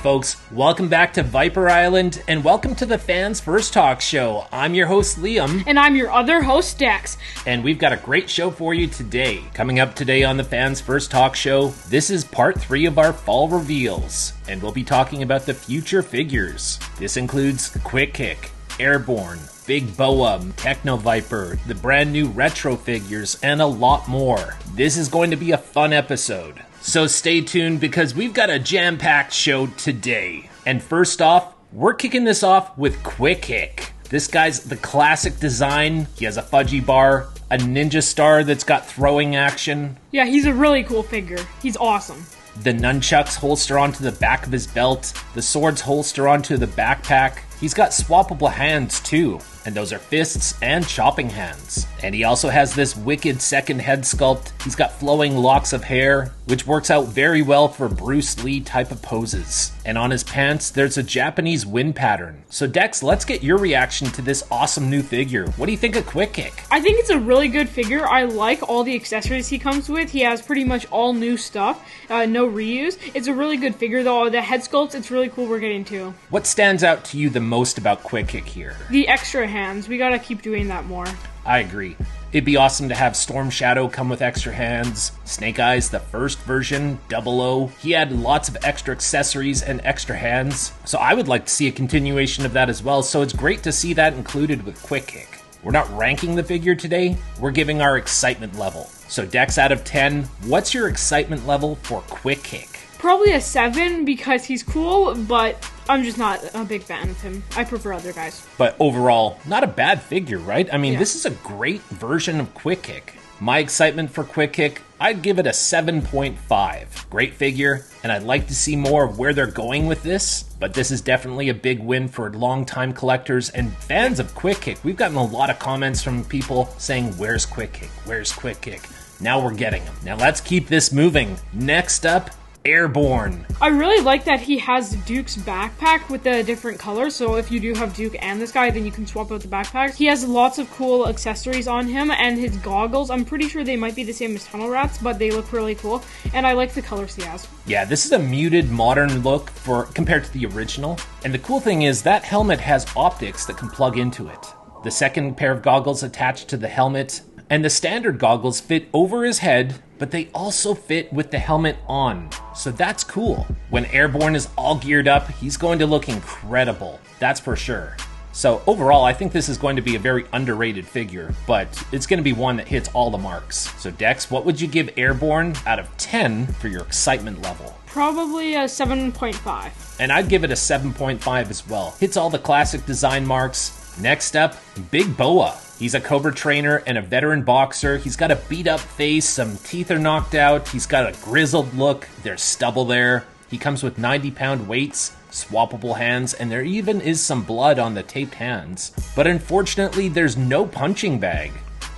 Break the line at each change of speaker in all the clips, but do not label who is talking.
folks, welcome back to Viper Island, and welcome to the Fans First Talk Show. I'm your host, Liam.
And I'm your other host, Dex.
And we've got a great show for you today. Coming up today on the Fans First Talk Show, this is part 3 of our fall reveals, and we'll be talking about the future figures. This includes Quick Kick, Airborne, Big Boa, Techn Viper, the brand new retro figures, and a lot more. This is going to be a fun episode. So stay tuned because we've got a jam-packed show today. And first off, we're kicking this off with Quick Kick. This guy's the classic design. He has a fudgy bar, a ninja star that's got throwing action.
Yeah, he's a really cool figure. He's awesome.
The nunchucks holster onto the back of his belt. The swords holster onto the backpack. He's got swappable hands too, and those are fists and chopping hands. And he also has this wicked second head sculpt. He's got flowing locks of hair, which works out very well for Bruce Lee type of poses. And on his pants, there's a Japanese wind pattern. So Dex, let's get your reaction to this awesome new figure. What do you think of Quick Kick?
I think it's a really good figure. I like all the accessories he comes with. He has pretty much all new stuff, no reuse. It's a really good figure though. The head sculpts, it's really cool we're getting to.
What stands out to you the most about Quick Kick here?
The extra hands. We gotta keep doing that more.
I agree. It'd be awesome to have Storm Shadow come with extra hands. Snake Eyes, the first version, 00, he had lots of extra accessories and extra hands. So I would like to see a continuation of that as well, so it's great to see that included with Quick Kick. We're not ranking the figure today, we're giving our excitement level. So Dex, out of 10, what's your excitement level for Quick Kick?
Probably a 7 because he's cool, but I'm just not a big fan of him. I prefer other guys.
But overall, not a bad figure, right? I mean,
Yeah.
This is a great version of Quick Kick. My excitement for Quick Kick, I'd give it a 7.5. Great figure, and I'd like to see more of where they're going with this, but this is definitely a big win for longtime collectors and fans of Quick Kick. We've gotten a lot of comments from people saying, where's Quick Kick? Where's Quick Kick? Now we're getting them. Now let's keep this moving. Next up, Airborne.
I really like that he has Duke's backpack with the different colors, so if you do have Duke and this guy, then you can swap out the backpacks. He has lots of cool accessories on him, and his goggles, I'm pretty sure they might be the same as Tunnel Rats, but they look really cool, and I like the colors he has.
Yeah, this is a muted modern look compared to the original, and the cool thing is that helmet has optics that can plug into it. The second pair of goggles attached to the helmet, and the standard goggles fit over his head, but they also fit with the helmet on. So that's cool. When Airborne is all geared up, he's going to look incredible. That's for sure. So overall, I think this is going to be a very underrated figure, but it's going to be one that hits all the marks. So Dex, what would you give Airborne out of 10 for your excitement level?
Probably a 7.5.
And I'd give it a 7.5 as well. Hits all the classic design marks. Next up, Big Boa. He's a Cobra trainer and a veteran boxer. He's got a beat up face, some teeth are knocked out. He's got a grizzled look. There's stubble there. He comes with 90-pound weights, swappable hands, and there even is some blood on the taped hands. But unfortunately, there's no punching bag.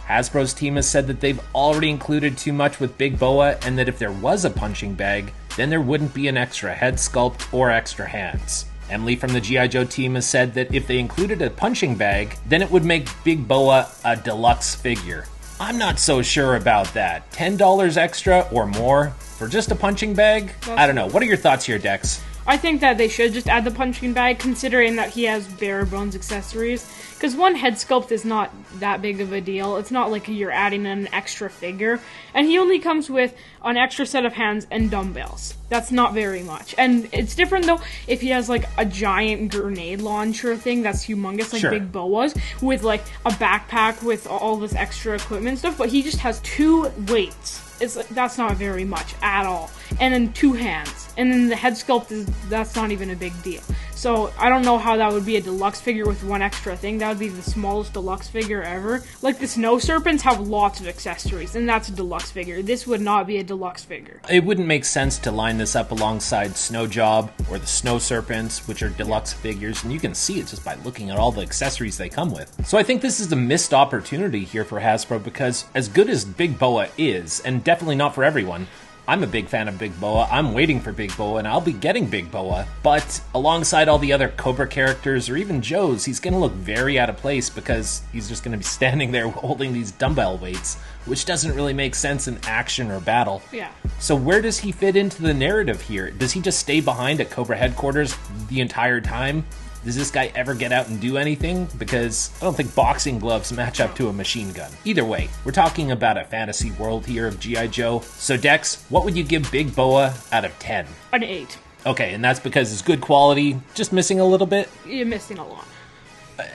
Hasbro's team has said that they've already included too much with Big Boa, and that if there was a punching bag, then there wouldn't be an extra head sculpt or extra hands. Emily from the G.I.JOE team has said that if they included a punching bag, then it would make Big Boa a deluxe figure. I'm not so sure about that. $10 extra or more for just a punching bag? I don't know. What are your thoughts here, Dex?
I think that they should just add the punching bag, considering that he has bare bones accessories. Because one head sculpt is not that big of a deal. It's not like you're adding an extra figure. And he only comes with an extra set of hands and dumbbells. That's not very much. And it's different, though, if he has, like, a giant grenade launcher thing that's humongous, like
Sure.
Big Boa's, with, like, a backpack with all this extra equipment stuff. But he just has 2 weights. That's not very much at all. And then 2 hands. And then the head sculpt that's not even a big deal. So I don't know how that would be a deluxe figure with 1 extra thing. That would be the smallest deluxe figure ever. Like the Snow Serpents have lots of accessories, and that's a deluxe figure. This would not be a deluxe figure.
It wouldn't make sense to line this up alongside Snow Job or the Snow Serpents, which are deluxe figures, and you can see it just by looking at all the accessories they come with. So I think this is a missed opportunity here for Hasbro, because as good as Big Boa is, and definitely not for everyone, I'm a big fan of Big Boa. I'm waiting for Big Boa, and I'll be getting Big Boa. But alongside all the other Cobra characters, or even Joe's, he's going to look very out of place because he's just going to be standing there holding these dumbbell weights, which doesn't really make sense in action or battle.
Yeah.
So where does he fit into the narrative here? Does he just stay behind at Cobra headquarters the entire time? Does this guy ever get out and do anything? Because I don't think boxing gloves match up to a machine gun. Either way, we're talking about a fantasy world here of G.I. Joe. So Dex, what would you give Big Boa out of 10?
An 8.
Okay, and that's because it's good quality, just missing a little bit?
You're missing a lot.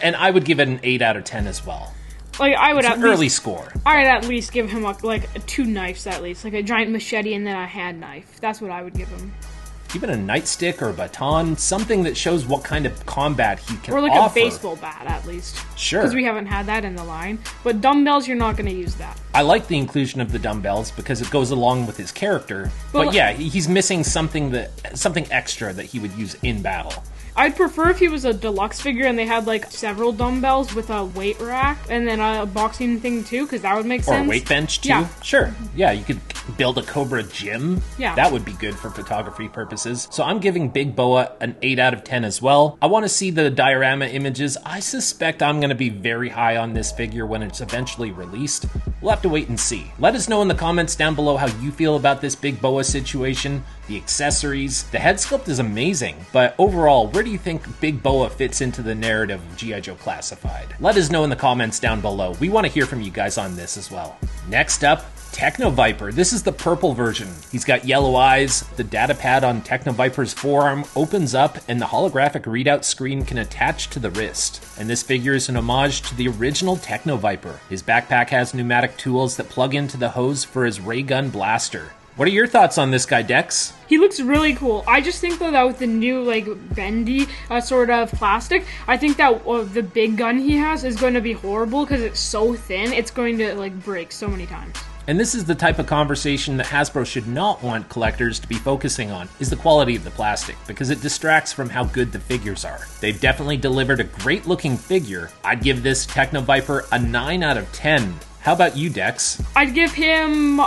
And I would give it an 8 out of 10 as well.
Like, I would
It's an early score.
I'd at least give him, like, 2 knives at least. Like a giant machete and then a hand knife. That's what I would give him.
Even a nightstick or a baton, something that shows what kind of combat he can offer.
Or like a baseball bat, at least.
Sure.
Because we haven't had that in the line. But dumbbells, you're not going to use that.
I like the inclusion of the dumbbells because it goes along with his character.
Well,
but yeah, he's missing something extra that he would use in battle.
I'd prefer if he was a deluxe figure and they had, like, several dumbbells with a weight rack and then a boxing thing, too, because that would make sense.
Or a weight bench, too?
Yeah.
Sure. Yeah, you could build a Cobra gym.
Yeah.
That would be good for photography purposes. So I'm giving Big Boa an 8 out of 10 as well. I want to see the diorama images. I suspect I'm going to be very high on this figure when it's eventually released. We'll have to wait and see. Let us know in the comments down below how you feel about this Big Boa situation, the accessories. The head sculpt is amazing, but overall, where do you think Big Boa fits into the narrative of G.I. Joe Classified? Let us know in the comments down below. We want to hear from you guys on this as well. Next up, Techn Viper. This is the purple version. He's got yellow eyes. The data pad on Techn Viper's forearm opens up and the holographic readout screen can attach to the wrist. And this figure is an homage to the original Techn Viper. His backpack has pneumatic tools that plug into the hose for his ray gun blaster. What are your thoughts on this guy, Dex?
He looks really cool. I just think, though, that with the new, like, bendy sort of plastic, I think that the big gun he has is going to be horrible because it's so thin. It's going to, like, break so many times.
And this is the type of conversation that Hasbro should not want collectors to be focusing on, is the quality of the plastic, because it distracts from how good the figures are. They've definitely delivered a great looking figure. I'd give this Techn Viper a 9 out of 10. How about you, Dex?
I'd give him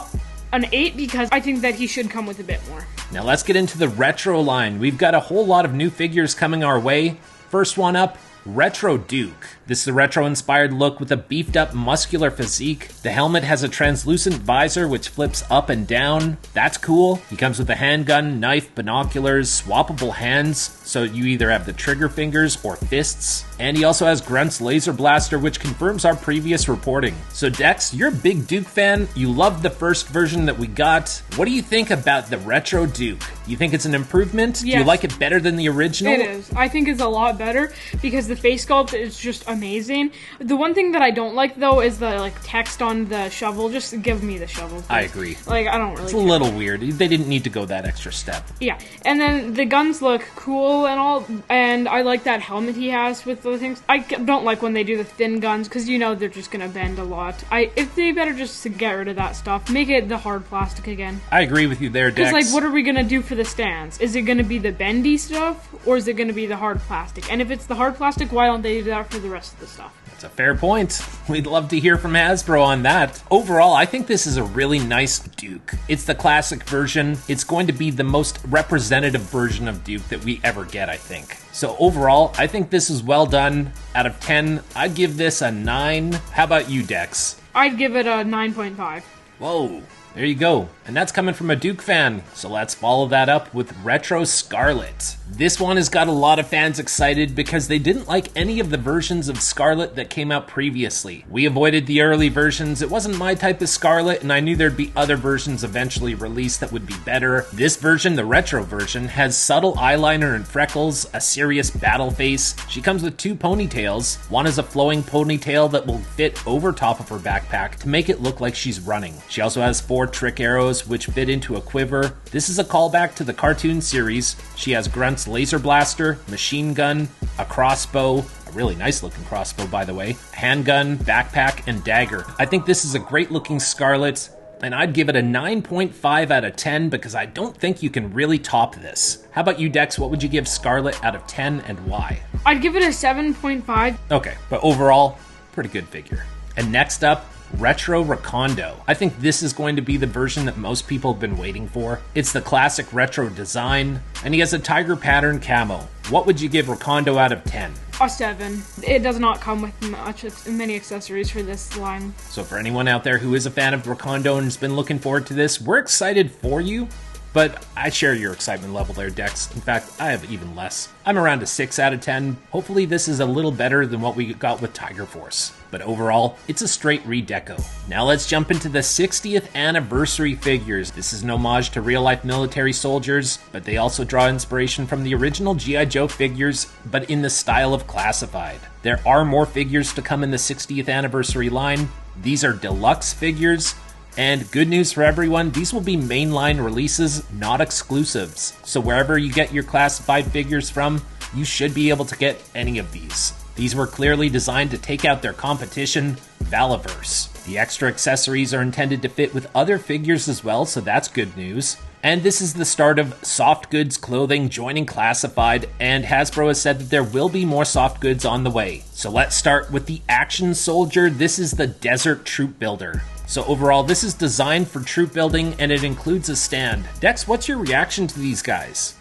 an 8 because I think that he should come with a bit more.
Now let's get into the retro line. We've got a whole lot of new figures coming our way. First one up, Retro Duke. This is a retro-inspired look with a beefed-up muscular physique. The helmet has a translucent visor which flips up and down. That's cool. He comes with a handgun, knife, binoculars, swappable hands, so you either have the trigger fingers or fists. And he also has Grunt's laser blaster, which confirms our previous reporting. So Dex, you're a big Duke fan. You loved the first version that we got. What do you think about the Retro Duke? You think it's an improvement?
Yes.
Do you like it better than the original?
It is. I think it's a lot better because the face sculpt is just amazing. The one thing that I don't like, though, is the, like, text on the shovel. Just give me the shovel, please.
I agree.
Like, I don't really
It's a little weird. They didn't need to go that extra step.
Yeah, and then the guns look cool and all, and I like that helmet he has with the things. I don't like when they do the thin guns, because you know they're just gonna bend a lot. If they better just get rid of that stuff, make it the hard plastic again.
I agree with you there, Dex.
Because, like, what are we gonna do for the stands? Is it gonna be the bendy stuff, or is it gonna be the hard plastic? And if it's the hard plastic, why don't they do that for the rest of the stuff?
That's a fair point. We'd love to hear from Hasbro on that. Overall, I think this is a really nice Duke. It's the classic version. It's going to be the most representative version of Duke that we ever get, I think. So overall, I think this is well done. Out of 10, I'd give this a 9. How about you, Dex?
I'd give it a 9.5.
Whoa. There you go. And that's coming from a Duke fan. So let's follow that up with Retro Scarlet. This one has got a lot of fans excited because they didn't like any of the versions of Scarlet that came out previously. We avoided the early versions. It wasn't my type of Scarlet, and I knew there'd be other versions eventually released that would be better. This version, the retro version, has subtle eyeliner and freckles, a serious battle face. She comes with 2 ponytails. One is a flowing ponytail that will fit over top of her backpack to make it look like she's running. She also has 4 trick arrows which fit into a quiver. This is a callback to the cartoon series. She has Grunt's laser blaster, machine gun, a crossbow, a really nice looking crossbow by the way, handgun, backpack, and dagger. I think this is a great looking Scarlet, and I'd give it a 9.5 out of 10 because I don't think you can really top this. How about you, Dex? What would you give Scarlet out of 10 and why?
I'd give it a 7.5.
Okay, but overall, pretty good figure. And next up, Retro Recondo. I think this is going to be the version that most people have been waiting for. It's the classic retro design, and he has a tiger pattern camo. What would you give Recondo out of 10?
A 7. It does not come with many accessories for this line.
So for anyone out there who is a fan of Recondo and has been looking forward to this, we're excited for you. But I share your excitement level there, Dex. In fact, I have even less. I'm around a 6 out of 10. Hopefully this is a little better than what we got with Tiger Force. But overall, it's a straight redeco. Now let's jump into the 60th anniversary figures. This is an homage to real-life military soldiers, but they also draw inspiration from the original G.I. Joe figures, but in the style of classified. There are more figures to come in the 60th anniversary line. These are deluxe figures. And good news for everyone, these will be mainline releases, not exclusives. So wherever you get your classified figures from, you should be able to get any of these. These were clearly designed to take out their competition, Valaverse. The extra accessories are intended to fit with other figures as well, so that's good news. And this is the start of soft goods clothing joining classified, and Hasbro has said that there will be more soft goods on the way. So let's start with the Action Soldier. This is the Desert Troop Builder. So overall, this is designed for troop building, and it includes a stand. Dex, what's your reaction to these guys?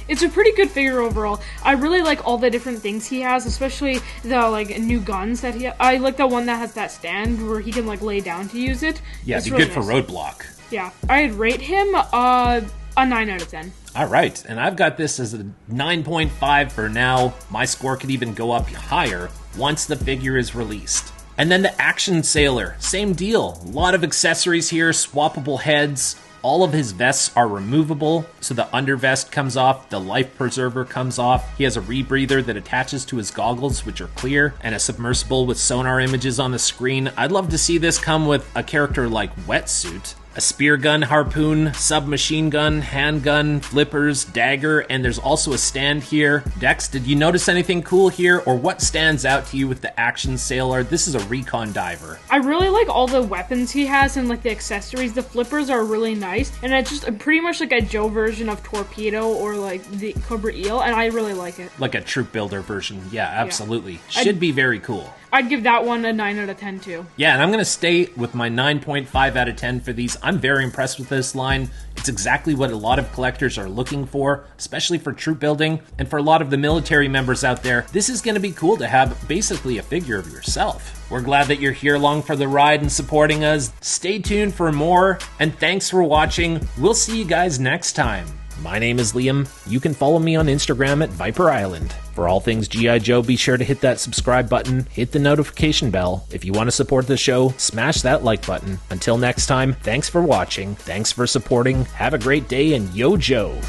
It's a pretty good figure overall. I really like all the different things he has, especially the new guns that he. I like the one that has that stand where he can lay down to use it.
Yeah, it'd be really good for roadblock.
Yeah, I'd rate him a 9 out of 10.
All right, and I've got this as a 9.5 for now. My score could even go up higher once the figure is released. And then the Action Sailor, same deal. A lot of accessories here, swappable heads. All of his vests are removable, so the undervest comes off, the life preserver comes off. He has a rebreather that attaches to his goggles, which are clear, and a submersible with sonar images on the screen. I'd love to see this come with a character like Wetsuit. A spear gun, harpoon, submachine gun, handgun, flippers, dagger, and there's also a stand here. Dex, did you notice anything cool here, or what stands out to you with the Action Sailor? This is a recon diver.
I really like all the weapons he has and the accessories. The flippers are really nice, and it's just pretty much like a Joe version of Torpedo or the Cobra Eel, and I really like it. Like
a troop builder version, yeah, absolutely. Yeah. Should be very cool.
I'd give that one a 9 out of 10 too.
Yeah, and I'm going to stay with my 9.5 out of 10 for these. I'm very impressed with this line. It's exactly what a lot of collectors are looking for, especially for troop building. And for a lot of the military members out there, this is going to be cool to have basically a figure of yourself. We're glad that you're here along for the ride and supporting us. Stay tuned for more, and thanks for watching. We'll see you guys next time. My name is Liam. You can follow me on Instagram at Viper Island. For all things G.I. Joe, be sure to hit that subscribe button, hit the notification bell. If you want to support the show, smash that like button. Until next time, thanks for watching, thanks for supporting, have a great day, and yo Joe!